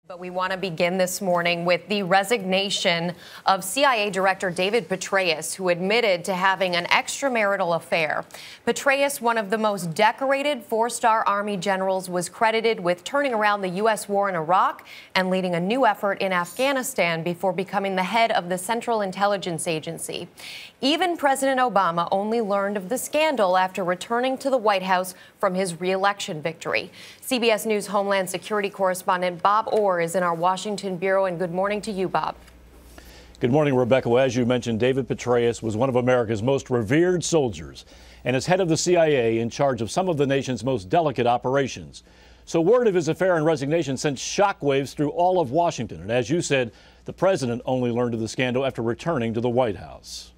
But we want to begin this morning with the resignation of CIA Director David Petraeus, who admitted to having an extramarital affair. Petraeus, one of the most decorated four-star Army generals, was credited with turning around the U.S. war in Iraq and leading a new effort in Afghanistan before becoming the head of the Central Intelligence Agency. Even President Obama only learned of the scandal after returning to the White House from his re-election victory. CBS News Homeland Security correspondent Bob Orr is in our Washington bureau, and good morning to you, Bob. Good morning, Rebecca. Well, as you mentioned, David Petraeus was one of America's most revered soldiers and is head of the CIA in charge of some of the nation's most delicate operations. So word of his affair and resignation sent shockwaves through all of Washington. And as you said, the president only learned of the scandal after returning to the White House.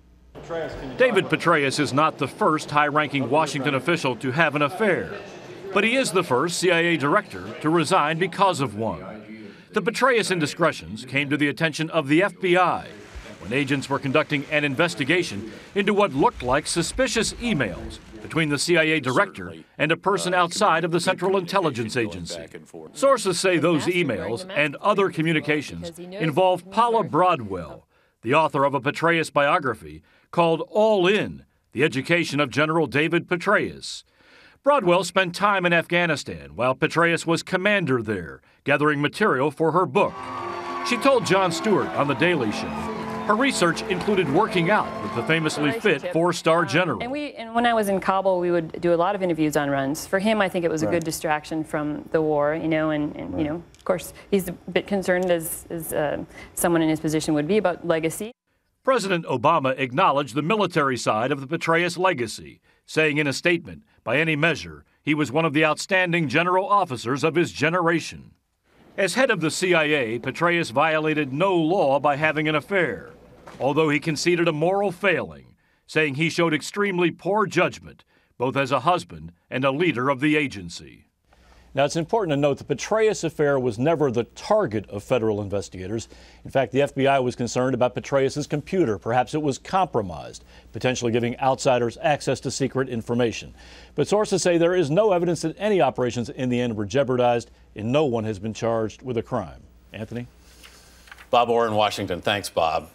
David Petraeus is not the first high-ranking Washington official to have an affair, but he is the first CIA director to resign because of one. The Petraeus indiscretions came to the attention of the FBI when agents were conducting an investigation into what looked like suspicious emails between the CIA director and a person outside of the Central Intelligence Agency. Sources say those emails and other communications involved Paula Broadwell, the author of a Petraeus biography called All In, The Education of General David Petraeus. Broadwell spent time in Afghanistan while Petraeus was commander there, gathering material for her book. She told Jon Stewart on The Daily Show her research included working out with the famously fit four-star general. And when I was in Kabul, we would do a lot of interviews on runs. For him, I think it was a good distraction from the war, you know, and you know, of course, he's a bit concerned, as someone in his position would be, about legacy. President Obama acknowledged the military side of the Petraeus legacy, saying in a statement, by any measure, he was one of the outstanding general officers of his generation. As head of the CIA, Petraeus violated no law by having an affair, although he conceded a moral failing, saying he showed extremely poor judgment, both as a husband and a leader of the agency. Now, it's important to note the Petraeus affair was never the target of federal investigators. In fact, the FBI was concerned about Petraeus' computer. Perhaps it was compromised, potentially giving outsiders access to secret information. But sources say there is no evidence that any operations in the end were jeopardized, and no one has been charged with a crime. Anthony? Bob Orr in Washington. Thanks, Bob.